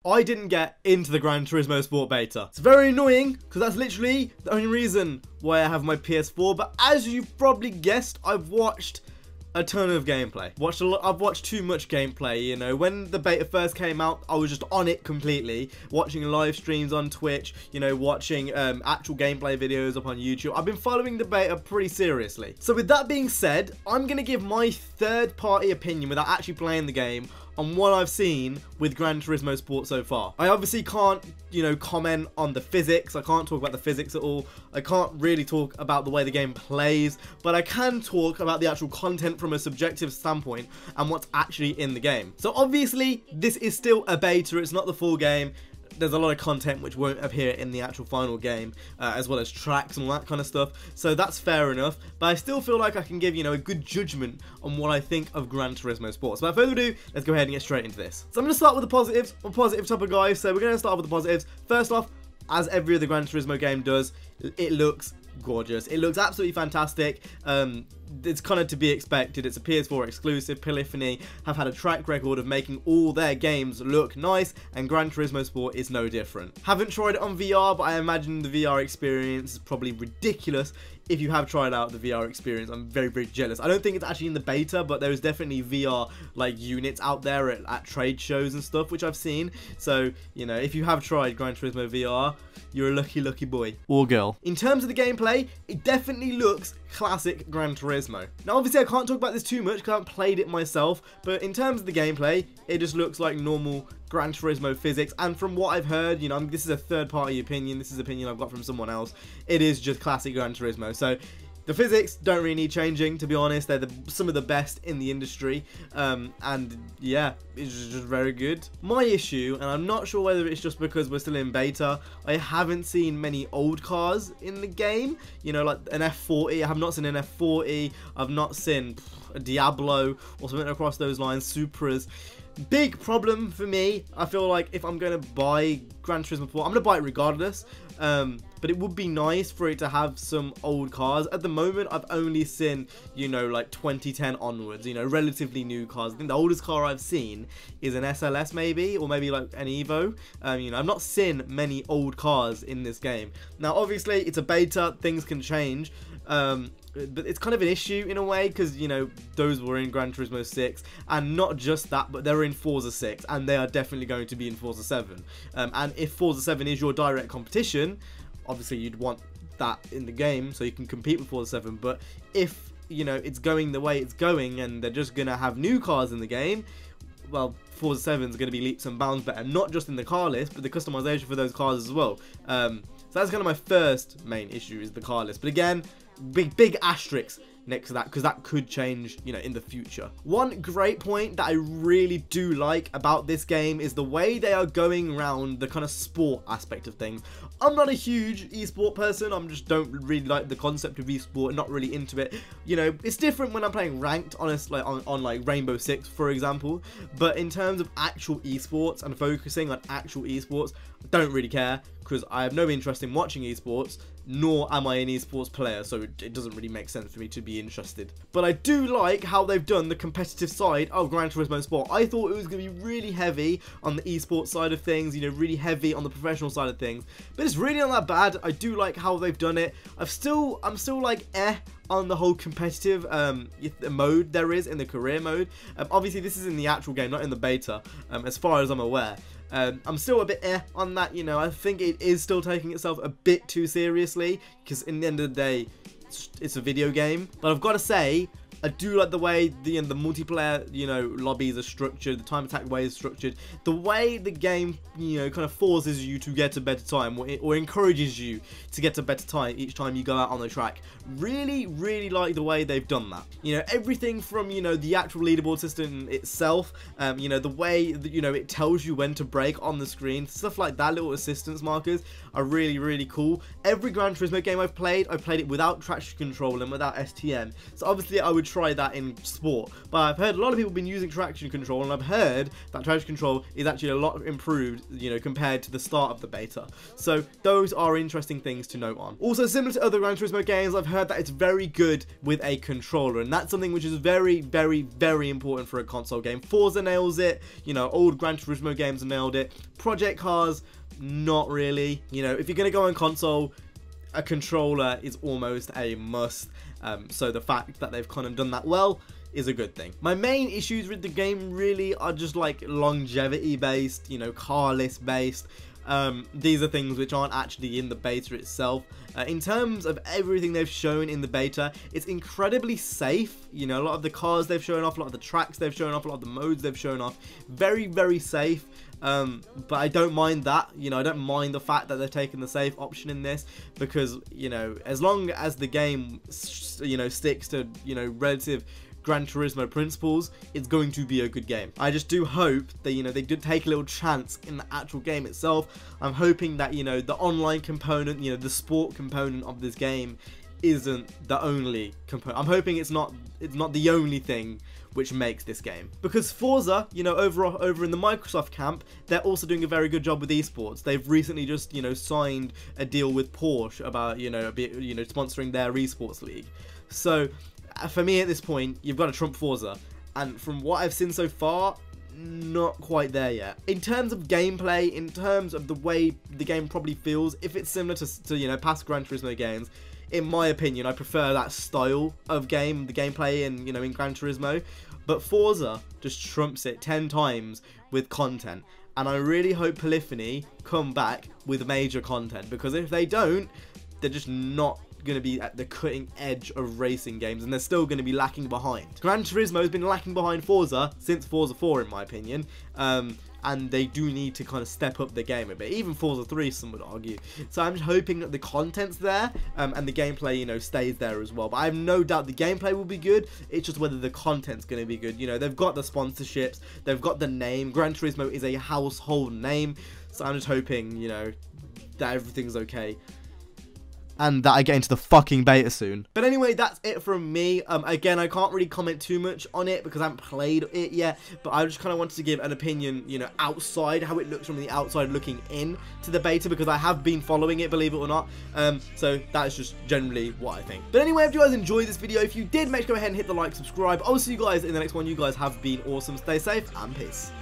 I didn't get into the Gran Turismo Sport beta. It's very annoying because that's literally the only reason why I have my PS4. But as you've probably guessed, I've watched a ton of gameplay. I've watched too much gameplay, you know. When the beta first came out, I was just on it completely, watching live streams on Twitch, you know, watching actual gameplay videos up on YouTube. I've been following the beta pretty seriously. So with that being said, I'm gonna give my third-party opinion without actually playing the game on what I've seen with Gran Turismo Sport so far. I obviously can't, you know, comment on the physics. I can't talk about the physics at all. I can't really talk about the way the game plays, but I can talk about the actual content from a subjective standpoint and what's actually in the game. So obviously, this is still a beta. It's not the full game. There's a lot of content which won't appear in the actual final game, as well as tracks and all that kind of stuff, so that's fair enough, but I still feel like I can give, you know, a good judgment on what I think of Gran Turismo Sport. So without further ado, let's go ahead and get straight into this. So I'm going to start with the positives. I'm a positive type of guy, so we're going to start with the positives. First off, as every other Gran Turismo game does, it looks gorgeous. It looks absolutely fantastic. It's kind of to be expected. It's a PS4 exclusive. Polyphony have had a track record of making all their games look nice, and Gran Turismo Sport is no different. Haven't tried it on VR, but I imagine the VR experience is probably ridiculous. If you have tried out the VR experience, I'm very, very jealous. I don't think it's actually in the beta, but there's definitely VR like units out there at trade shows and stuff, which I've seen. So, you know, if you have tried Gran Turismo VR, you're a lucky, lucky boy. Or girl. In terms of the gameplay, it definitely looks classic Gran Turismo. Now, obviously, I can't talk about this too much because I haven't played it myself, but in terms of the gameplay, it just looks like normal Gran Turismo physics, and from what I've heard, you know, this is a third-party opinion, this is opinion I've got from someone else, it is just classic Gran Turismo. So the physics don't really need changing, to be honest. They're some of the best in the industry, and yeah, it's just very good. My issue, and I'm not sure whether it's just because we're still in beta, I haven't seen many old cars in the game, you know, like an F40. I have not seen an F40, I've not seen a Diablo or something across those lines, Supras. Big problem for me. I feel like if I'm going to buy Gran Turismo 4, I'm going to buy it regardless, but it would be nice for it to have some old cars. At the moment, I've only seen, you know, like 2010 onwards, you know, relatively new cars. I think the oldest car I've seen is an SLS maybe, or maybe like an Evo. You know, I've not seen many old cars in this game. Now, obviously, it's a beta, things can change, but it's kind of an issue in a way because, you know, those were in Gran Turismo 6, and not just that, but they're in Forza 6, and they are definitely going to be in Forza 7. And if Forza 7 is your direct competition, obviously you'd want that in the game so you can compete with Forza 7, but if, you know, it's going the way it's going and they're just going to have new cars in the game, well, Forza 7 is going to be leaps and bounds better, not just in the car list, but the customization for those cars as well. So that's kind of my first main issue, is the car list. But again, big asterisk next to that, because that could change, you know, in the future. One great point that I really do like about this game is the way they are going around the kind of sport aspect of things. I'm not a huge esport person. I just don't really like the concept of esport, not really into it. You know, it's different when I'm playing ranked, honestly, on like Rainbow Six, for example. But in terms of actual esports and focusing on actual esports, I don't really care, because I have no interest in watching esports, nor am I an esports player, so it doesn't really make sense for me to be interested. But I do like how they've done the competitive side of Gran Turismo Sport. I thought it was going to be really heavy on the esports side of things, you know, really heavy on the professional side of things, but it's really not that bad. I do like how they've done it. I'm still like on the whole competitive mode there is in the career mode. Obviously this is in the actual game, not in the beta, as far as I'm aware. I'm still a bit on that, you know. I think it is still taking itself a bit too seriously, because in the end of the day, it's a video game. But I've got to say, I do like the way the multiplayer, you know, lobbies are structured, the time attack way is structured, the way the game, you know, kind of forces you to get a better time, or encourages you to get a better time each time you go out on the track. Really, really like the way they've done that. You know, everything from, you know, the actual leaderboard system itself, you know, the way that, you know, it tells you when to brake on the screen, stuff like that, little assistance markers are really, really cool. Every Gran Turismo game I've played it without traction control and without STM. So obviously I would try that in sport. But I've heard a lot of people have been using traction control, and I've heard that traction control is actually a lot improved, you know, compared to the start of the beta. So those are interesting things to note on. Also, similar to other Gran Turismo games, I've heard that it's very good with a controller, and that's something which is very, very, very important for a console game. Forza nails it, you know, old Gran Turismo games nailed it. Project Cars, not really. You know, if you're going to go on console, a controller is almost a must. So the fact that they've kind of done that well is a good thing. My main issues with the game really are just like longevity based, you know, car list based. These are things which aren't actually in the beta itself. In terms of everything they've shown in the beta, it's incredibly safe. You know, a lot of the cars they've shown off, a lot of the tracks they've shown off, a lot of the modes they've shown off. Very, very safe. But I don't mind that. You know, I don't mind the fact that they've taken the safe option in this, because, you know, as long as the game, you know, sticks to, you know, relative Gran Turismo principles, it's going to be a good game. I just do hope that, you know, they did take a little chance in the actual game itself. I'm hoping that, you know, the online component, you know, the sport component of this game isn't the only component. I'm hoping it's not the only thing which makes this game, because Forza, you know, over in the Microsoft camp, they're also doing a very good job with esports. They've recently just, you know, signed a deal with Porsche about, you know, sponsoring their esports league. So for me at this point, you've got to trump Forza, and from what I've seen so far, not quite there yet. In terms of gameplay, in terms of the way the game probably feels, if it's similar to you know, past Gran Turismo games, in my opinion, I prefer that style of game, the gameplay in, you know, in Gran Turismo. But Forza just trumps it 10 times with content, and I really hope Polyphony come back with major content, because if they don't, they're just not going to be at the cutting edge of racing games, and they're still going to be lacking behind. Gran Turismo has been lacking behind Forza since Forza 4, in my opinion, and they do need to kind of step up the game a bit. Even Forza 3, some would argue. So I'm just hoping that the content's there, and the gameplay, you know, stays there as well. But I have no doubt the gameplay will be good. It's just whether the content's going to be good. You know, they've got the sponsorships, they've got the name. Gran Turismo is a household name, so I'm just hoping, you know, that everything's okay, and that I get into the fucking beta soon. But anyway, that's it from me. Again, I can't really comment too much on it because I haven't played it yet, but I just kind of wanted to give an opinion, you know, outside, how it looks from the outside looking in to the beta, because I have been following it, believe it or not. So that's just generally what I think. But anyway, if you guys enjoyed this video, if you did, make sure to go ahead and hit the like, subscribe. I'll see you guys in the next one. You guys have been awesome. Stay safe and peace.